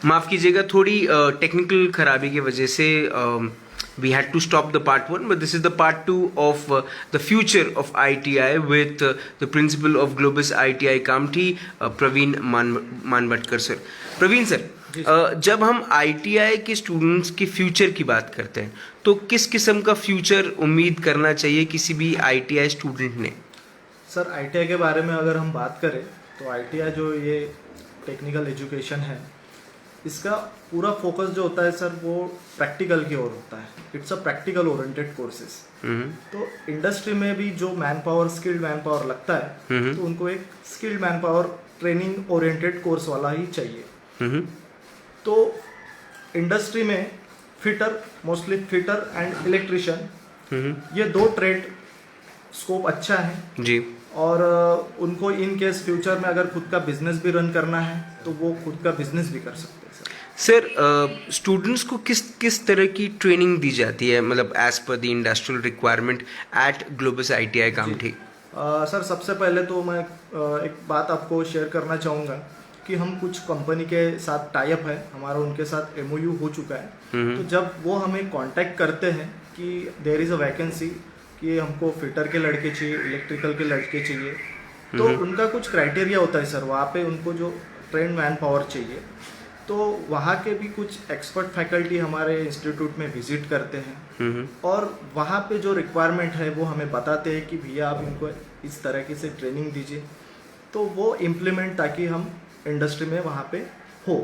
माफ़ कीजिएगा, थोड़ी टेक्निकल खराबी की वजह से we had to stop the part 1, but this is the part 2 of the future of ITI with the principal of Globus ITI Kamti, Praveen Manvatkar sir. Praveen sir, जब हम ITI के स्टूडेंट्स के future की बात करते हैं तो किस किस्म का फ्यूचर उम्मीद करना चाहिए किसी भी ITI स्टूडेंट ने? सर ITI के बारे में अगर हम बात करें तो ITI जो ये टेक्निकल एजुकेशन है, इसका पूरा फोकस जो होता है सर वो प्रैक्टिकल की ओर होता है. It's a practical oriented courses. तो इंडस्ट्री में भी जो man power, skilled man power लगता है, तो उनको एक skilled man power training oriented course वाला ही चाहिए. तो इंडस्ट्री में fitter, mostly fitter and electrician, ये दो ट्रेड स्कोप अच्छा है जी. और उनको इन केस फ्यूचर में अगर खुद का बिजनेस भी रन करना है तो वो खुद का बिजनेस भी कर सकते हैं. सर, स्टूडेंट्स को किस किस तरह की ट्रेनिंग दी जाती है, मतलब as per the industrial requirement at Globus ITI Kamthi? Sir सबसे पहले तो मैं एक बात आपको शेयर करना चाहूँगा कि हम कुछ कंपनी के साथ टाइप है, हमारा उनके साथ MOU हो चुका है. तो जब वो हमें कांटेक्ट करते हैं कि देयर इज़ अ वैकेंसी, कि हमको फिटर के लड़के चाहिए, इलेक्ट्रिकल के लड़के चाहिए, तो उनका कुछ क्राइटेरिया होता है सर. वहाँ पे उनको जो ट्रेंड मैन पावर चाहिए, तो वहाँ के भी कुछ एक्सपर्ट फैकल्टी हमारे इंस्टीट्यूट में विजिट करते हैं और वहाँ पे जो रिक्वायरमेंट है वो हमें बताते हैं कि भैया आप इनको इस तरीके से ट्रेनिंग दीजिए, तो वो इम्प्लीमेंट ताकि हम इंडस्ट्री में वहाँ पे हो.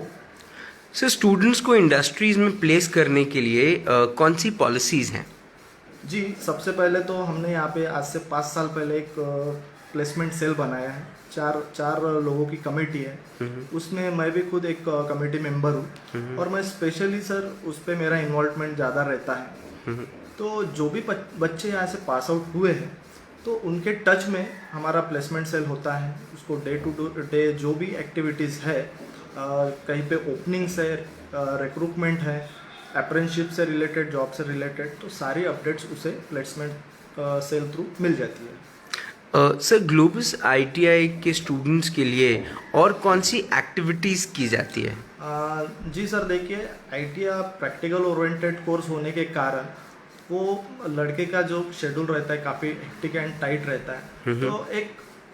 सर, स्टूडेंट्स को इंडस्ट्रीज में प्लेस करने के लिए कौन सी पॉलिसीज़ हैं? जी, सबसे पहले तो हमने यहाँ पे आज से 5 साल पहले एक प्लेसमेंट सेल बनाया है. चार लोगों की कमेटी है, उसमें मैं भी खुद एक कमेटी मेंबर हूँ और मैं स्पेशली सर उस पर मेरा इन्वॉल्वमेंट ज़्यादा रहता है. तो जो भी बच्चे यहाँ से पास आउट हुए हैं तो उनके टच में हमारा प्लेसमेंट सेल होता है. उसको डे टू डे जो भी एक्टिविटीज़ है, कहीं पे ओपनिंग्स है, रिक्रूटमेंट है, अप्रेंटिसशिप से रिलेटेड, जॉब से रिलेटेड, तो सारी अपडेट्स उसे प्लेसमेंट सेल थ्रू मिल जाती है. सर, ग्लोबस ITI के स्टूडेंट्स के लिए और कौन सी एक्टिविटीज़ की जाती है? जी सर, देखिए ITI प्रैक्टिकल ओरिएंटेड कोर्स होने के कारण वो लड़के का जो शेड्यूल रहता है काफ़ी हेक्टिक एंड टाइट रहता है. तो एक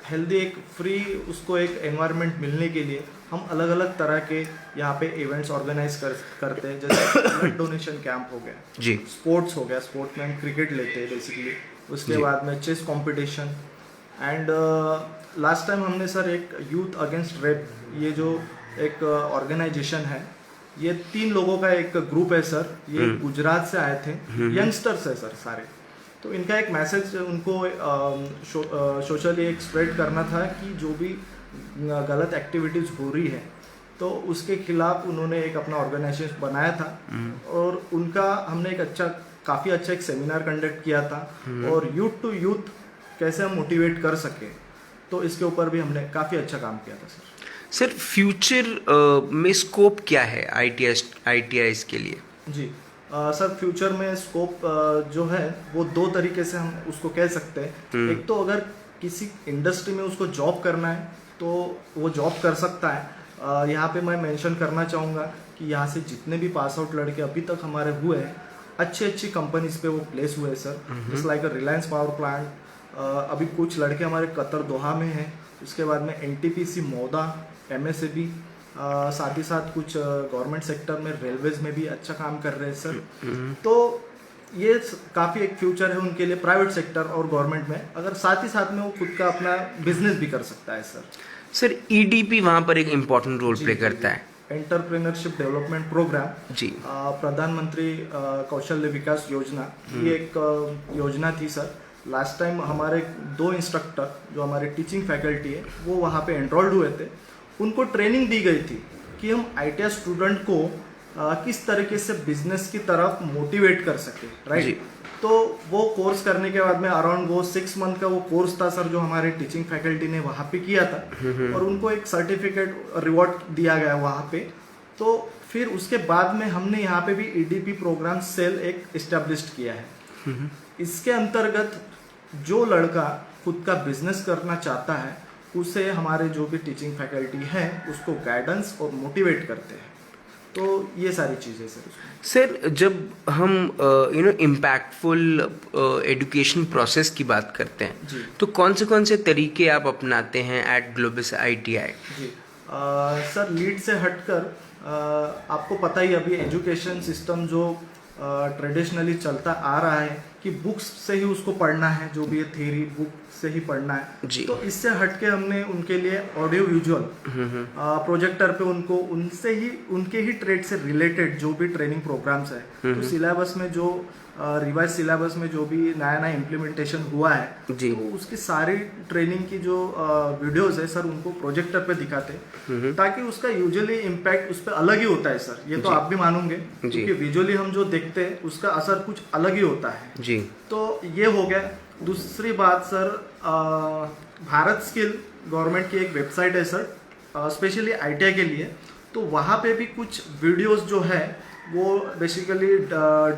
हेल्दी, एक फ्री उसको एक एनवायरनमेंट मिलने के लिए हम अलग अलग तरह के यहाँ पे इवेंट्स ऑर्गेनाइज करते हैं. जैसे ब्लड डोनेशन कैंप हो गया जी, स्पोर्ट्स हो गया, स्पोर्ट्समैन क्रिकेट लेते हैं बेसिकली, उसके बाद में chess competition and last time हमने सर एक यूथ अगेंस्ट रेप, ये जो एक ऑर्गेनाइजेशन है, ये 3 लोगों का एक ग्रुप है सर. ये गुजरात से आए थे, यंगस्टर्स है सर सारे. तो इनका एक मैसेज उनको सोशली एक स्प्रेड करना था कि जो भी गलत एक्टिविटीज़ हो रही है तो उसके खिलाफ उन्होंने एक अपना ऑर्गेनाइजेशन बनाया था. और उनका हमने एक काफ़ी अच्छा एक सेमिनार कंडक्ट किया था और यूथ टू यूथ कैसे हम मोटिवेट कर सके, तो इसके ऊपर भी हमने काफ़ी अच्छा काम किया था सर. सर, फ्यूचर में स्कोप क्या है ITI के लिए? जी सर, फ्यूचर में स्कोप जो है वो 2 तरीके से हम उसको कह सकते हैं. एक तो अगर किसी इंडस्ट्री में उसको जॉब करना है तो वो जॉब कर सकता है. यहाँ पे मैं मेंशन करना चाहूँगा कि यहाँ से जितने भी पास आउट लड़के अभी तक हमारे हुए हैं, अच्छी कंपनीज पे वो प्लेस हुए sir. Just like Reliance power plant, अभी कुछ लड़के हमारे कतर दोहा में हैं, उसके बाद में NTPC मौदा, MSAB, साथ ही साथ कुछ गवर्नमेंट सेक्टर में, रेलवेज में भी अच्छा काम कर रहे हैं सर. तो ये काफ़ी एक फ्यूचर है उनके लिए प्राइवेट सेक्टर और गवर्नमेंट में, अगर साथ ही साथ में वो खुद का अपना बिजनेस भी कर सकता है सर. सर, EDP वहाँ पर एक इम्पॉर्टेंट रोल प्ले करता है. एंटरप्रेन्योरशिप डेवलपमेंट प्रोग्राम जी, प्रधानमंत्री कौशल्य विकास योजना, ये एक योजना थी सर. लास्ट टाइम हमारे 2 इंस्ट्रक्टर जो हमारे टीचिंग फैकल्टी है वो वहाँ पे एनरोल्ड हुए थे. उनको ट्रेनिंग दी गई थी कि हम ITI स्टूडेंट को किस तरीके से बिजनेस की तरफ मोटिवेट कर सके, राइट. तो वो कोर्स करने के बाद में अराउंड वो 6 मंथ का वो कोर्स था सर, जो हमारे टीचिंग फैकल्टी ने वहाँ पे किया था और उनको एक सर्टिफिकेट रिवॉर्ड दिया गया वहाँ पे. तो फिर उसके बाद में हमने यहाँ पे भी EDP प्रोग्राम सेल एक इस्टेब्लिश किया है. इसके अंतर्गत जो लड़का खुद का बिजनेस करना चाहता है उसे हमारे जो भी टीचिंग फैकल्टी है उसको गाइडेंस और मोटिवेट करते हैं. तो ये सारी चीज़ें सर उसमें। सर जब हम इम्पैक्टफुल एजुकेशन प्रोसेस की बात करते हैं जी तो कौन से तरीके आप अपनाते हैं एट ग्लोबस आईटीआई? जी सर लीड से हटकर आपको पता ही अभी एजुकेशन सिस्टम जो ट्रेडिशनली चलता आ रहा है कि बुक्स से ही उसको पढ़ना है, जो भी है थ्योरी बुक से ही पढ़ना है। जी। तो इससे हटके हमने उनके लिए ऑडियो विजुअल प्रोजेक्टर पे उनको उनसे ही उनके ही ट्रेड से रिलेटेड जो भी ट्रेनिंग प्रोग्राम्स है तो सिलेबस में जो रिवाइज सिलेबस में जो भी नया नया इम्प्लीमेंटेशन हुआ है जी। तो उसकी सारी ट्रेनिंग की जो वीडियोस है सर उनको प्रोजेक्टर पे दिखाते हैं ताकि उसका यूजुअली इम्पैक्ट उस पर अलग ही होता है सर, ये तो जी। आप भी मानोगे जी। क्योंकि विजुअली हम जो देखते हैं उसका असर कुछ अलग ही होता है। जी। तो ये हो गया। दूसरी बात सर भारत स्किल गवर्नमेंट की एक वेबसाइट है सर स्पेशली आईटीआई के लिए, तो वहाँ पे भी कुछ वीडियोस जो है वो बेसिकली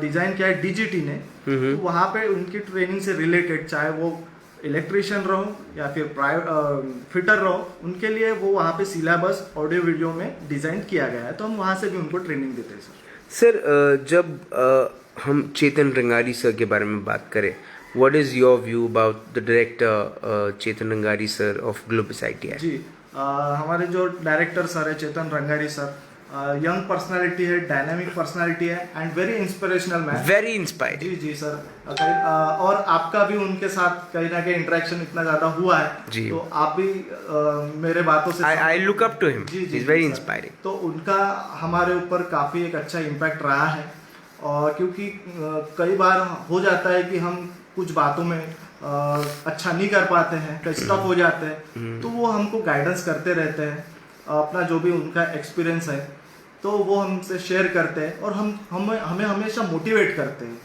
डिजाइन किया है डीजीटी ने। तो वहाँ पे उनकी ट्रेनिंग से रिलेटेड चाहे वो इलेक्ट्रिशियन रहो या फिर फिटर रहो, उनके लिए वो वहाँ पे सिलेबस ऑडियो वीडियो में डिजाइन किया गया है, तो हम वहाँ से भी उनको ट्रेनिंग देते हैं सर। सर जब हम चेतन रंगारी सर के बारे में बात करें, what is your view about the director Chetan Rangari sir of Globus ITI? जी हमारे जो डायरेक्टर सर है Chetan Rangari sir, young personality है, डायनामिक पर्सनालिटी है and very inspirational man, very inspiring. जी जी सर। और आपका भी उनके साथ कहीं ना कहीं इंटरेक्शन इतना ज्यादा हुआ है जी। तो आप भी मेरे बातों से I look up to him, जी ही जी इज वेरी सर। इंस्पायरिंग। तो उनका हमारे ऊपर काफी एक अच्छा इम्पैक्ट रहा है, और क्योंकि कई बार हो जाता है कि हम कुछ बातों में अच्छा नहीं कर पाते हैं, कई स्टफ हो जाते हैं, तो वो हमको गाइडेंस करते रहते हैं, अपना जो भी उनका एक्सपीरियंस है तो वो हमसे शेयर करते हैं और हमें हमेशा मोटिवेट करते हैं,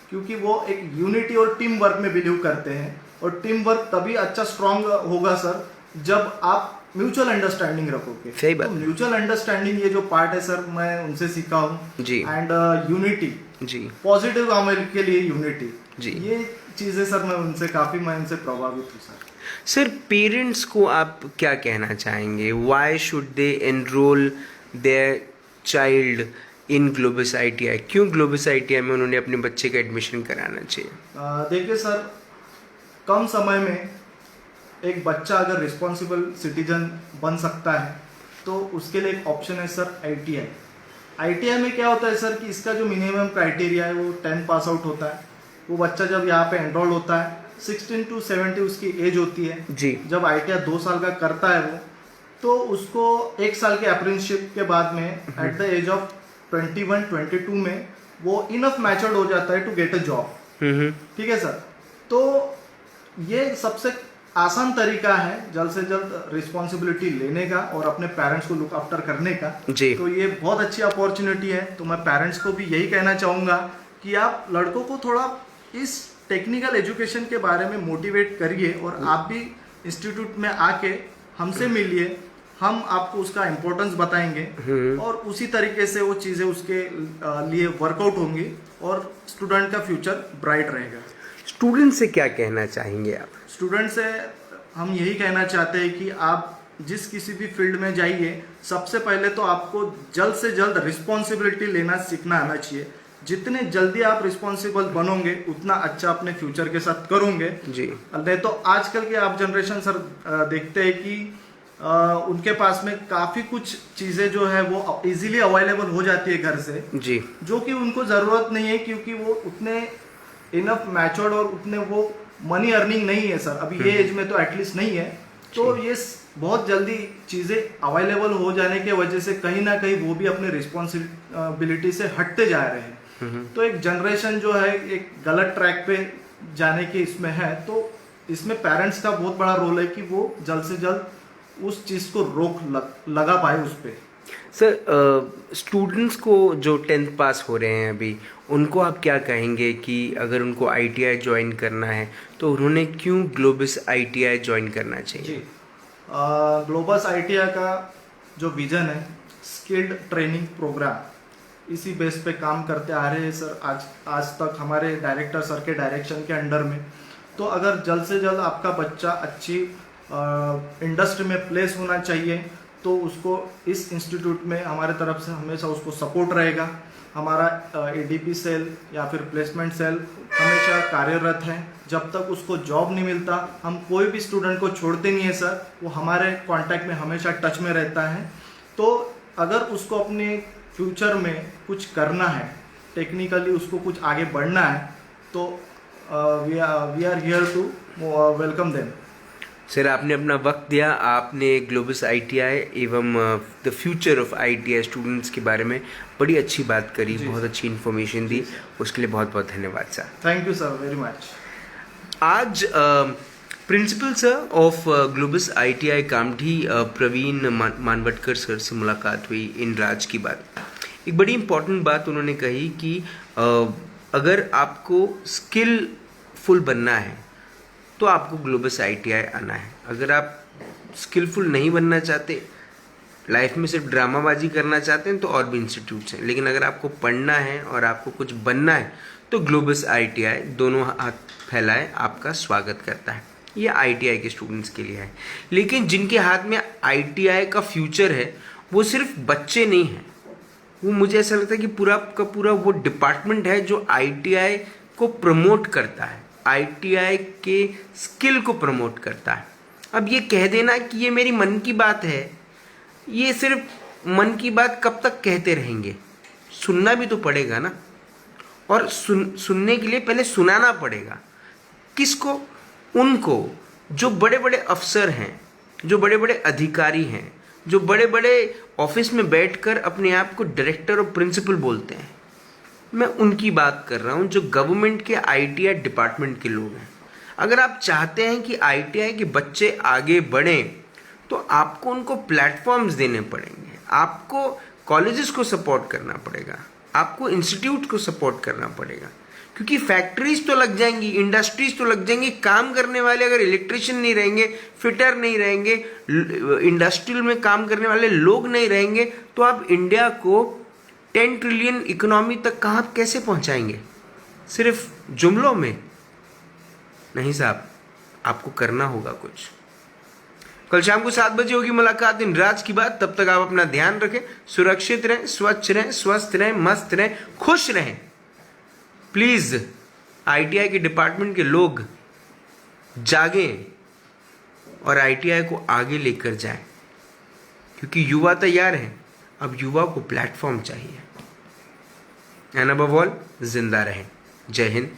क्योंकि वो एक यूनिटी और टीम वर्क में बिलीव करते हैं। और टीम वर्क तभी अच्छा स्ट्रांग होगा सर जब आप म्यूचुअल अंडरस्टैंडिंग रखोगे। सही बात। तो म्यूचुअल अंडरस्टैंडिंग ये जो पार्ट है सर मैं उनसे सीखा हूँ जी। एंड यूनिटी, जी पॉजिटिव हमारे के लिए यूनिटी, जी। ये चीजें सर मैं उनसे प्रभावित हूँ सर। सर पेरेंट्स को आप क्या कहना चाहेंगे? Why should they enrol their child in globus ITI? क्यों ग्लोबस आईटीआई में उन्होंने अपने बच्चे का एडमिशन कराना चाहिए? देखिए सर, कम समय में एक बच्चा अगर रिस्पॉन्सिबल सिटीजन बन सकता है तो उसके लिए एक ऑप्शन है सर आईटीआई। आईटीआई में क्या होता है सर कि इसका जो मिनिमम क्राइटेरिया है वो 10 पास आउट होता है। वो बच्चा जब यहाँ पे एनरोल होता है 16 to 70 उसकी एज होती है जी। जब आईटीआई 2 साल का करता है वो, तो उसको 1 साल के अप्रेंटिसशिप के बाद में एट द एज ऑफ 21-22 में वो इनफ मैच्योर्ड हो जाता है टू गेट अ जॉब। ठीक है सर। तो ये सबसे आसान तरीका है जल्द से जल्द रिस्पॉन्सिबिलिटी लेने का और अपने पेरेंट्स को लुक आफ्टर करने का। जी। तो ये बहुत अच्छी अपॉर्चुनिटी है। तो मैं पेरेंट्स को भी यही कहना चाहूँगा कि आप लड़कों को थोड़ा इस टेक्निकल एजुकेशन के बारे में मोटिवेट करिए और आप भी इंस्टीट्यूट में आके हमसे मिलिए, हम आपको उसका इम्पोर्टेंस बताएंगे और उसी तरीके से वो चीज़ें उसके लिए वर्कआउट होंगी और स्टूडेंट का फ्यूचर ब्राइट रहेगा। स्टूडेंट से क्या कहना चाहेंगे आप? स्टूडेंट से हम यही कहना चाहते हैं कि आप जिस किसी भी फील्ड में जाइए, सबसे पहले तो आपको जल्द से जल्द रिस्पॉन्सिबिलिटी लेना सीखना आना चाहिए। जितने जल्दी आप रिस्पॉन्सिबल बनोगे उतना अच्छा अपने फ्यूचर के साथ करोगे। जी। नहीं तो आजकल की आप जनरेशन सर देखते हैं कि उनके पास में काफ़ी कुछ चीज़ें जो है वो इजीली अवेलेबल हो जाती है घर से, जी। जो कि उनको ज़रूरत नहीं है, क्योंकि वो उतने इनफ मैच्योर्ड और उतने वो मनी अर्निंग नहीं है सर, अभी ये एज में तो एटलीस्ट नहीं है। तो ये बहुत जल्दी चीज़ें अवेलेबल हो जाने के वजह से कहीं ना कहीं वो भी अपने रिस्पॉन्सिबिलिटी से हटते जा रहे हैं। तो एक जनरेशन जो है एक गलत ट्रैक पे जाने के इसमें है, तो इसमें पेरेंट्स का बहुत बड़ा रोल है कि वो जल्द से जल्द उस चीज़ को लगा पाए उस पर। सर स्टूडेंट्स को जो 10th पास हो रहे हैं अभी, उनको आप क्या कहेंगे कि अगर उनको आईटीआई ज्वाइन करना है तो उन्होंने क्यों ग्लोबस आईटीआई ज्वाइन करना चाहिए? जी, ग्लोबस आईटीआई का जो विजन है स्किल्ड ट्रेनिंग प्रोग्राम, इसी बेस पे काम करते आ रहे हैं सर आज तक हमारे डायरेक्टर सर के डायरेक्शन के अंडर में। तो अगर जल्द से जल्द आपका बच्चा अच्छी इंडस्ट्री में प्लेस होना चाहिए तो उसको इस इंस्टीट्यूट में हमारे तरफ से हमेशा उसको सपोर्ट रहेगा। हमारा एडीपी सेल या फिर प्लेसमेंट सेल हमेशा कार्यरत है। जब तक उसको जॉब नहीं मिलता हम कोई भी स्टूडेंट को छोड़ते नहीं है सर, वो हमारे कांटेक्ट में हमेशा टच में रहता है। तो अगर उसको अपने फ्यूचर में कुछ करना है, टेक्निकली उसको कुछ आगे बढ़ना है, तो we are here to welcome them. Sir आपने अपना वक्त दिया, आपने ग्लोबस आईटीआई एवं the future of ITI students के बारे में बड़ी अच्छी बात करी, बहुत अच्छी इन्फॉर्मेशन दी, उसके लिए बहुत बहुत धन्यवाद sir. Thank you sir very much. आज principal sir of Globus ITI Kamthi Praveen Manavatkar sir से मुलाकात हुई इन राज की बात। एक बड़ी इम्पॉर्टेंट बात उन्होंने कही कि अगर आपको स्किलफुल बनना है तो आपको ग्लोबस आईटीआई आना है। अगर आप स्किलफुल नहीं बनना चाहते, लाइफ में सिर्फ ड्रामाबाजी करना चाहते हैं, तो और भी इंस्टीट्यूट्स हैं। लेकिन अगर आपको पढ़ना है और आपको कुछ बनना है तो ग्लोबस आईटीआई दोनों हाथ फैलाए आपका स्वागत करता है। ये आईटीआई के स्टूडेंट्स के लिए है। लेकिन जिनके हाथ में आईटीआई का फ्यूचर है वो सिर्फ बच्चे नहीं हैं, वो मुझे ऐसा लगता है कि पूरा का पूरा वो डिपार्टमेंट है जो आईटीआई को प्रमोट करता है, आईटीआई के स्किल को प्रमोट करता है। अब ये कह देना कि ये मेरी मन की बात है, ये सिर्फ मन की बात कब तक कहते रहेंगे? सुनना भी तो पड़ेगा ना, और सुनने के लिए पहले सुनाना पड़ेगा। किसको? उनको जो बड़े बड़े अफसर हैं, जो बड़े बड़े अधिकारी हैं, जो बड़े बड़े ऑफिस में बैठकर अपने आप को डायरेक्टर और प्रिंसिपल बोलते हैं। मैं उनकी बात कर रहा हूँ जो गवर्नमेंट के आईटीआई डिपार्टमेंट के लोग हैं। अगर आप चाहते हैं कि आईटीआई के बच्चे आगे बढ़ें तो आपको उनको प्लेटफॉर्म्स देने पड़ेंगे, आपको कॉलेजेस को सपोर्ट करना पड़ेगा, आपको इंस्टीट्यूट को सपोर्ट करना पड़ेगा। क्योंकि फैक्ट्रीज तो लग जाएंगी, इंडस्ट्रीज तो लग जाएंगी, काम करने वाले अगर इलेक्ट्रिशियन नहीं रहेंगे, फिटर नहीं रहेंगे, इंडस्ट्रियल में काम करने वाले लोग नहीं रहेंगे, तो आप इंडिया को 10 ट्रिलियन इकोनॉमी तक कहाँ कैसे पहुँचाएंगे? सिर्फ जुमलों में नहीं साहब, आपको करना होगा कुछ। कल शाम को 7 बजे होगी मुलाकात इन राज की बात। तब तक आप अपना ध्यान रखें, सुरक्षित रहें, स्वच्छ रहें, स्वस्थ रहें, मस्त रहें, खुश रहें। प्लीज आईटीआई के डिपार्टमेंट के लोग जागें और आईटीआई को आगे लेकर जाएं, क्योंकि युवा तैयार हैं, अब युवा को प्लेटफॉर्म चाहिए। एंड अबव ऑल जिंदा रहें। जय हिंद,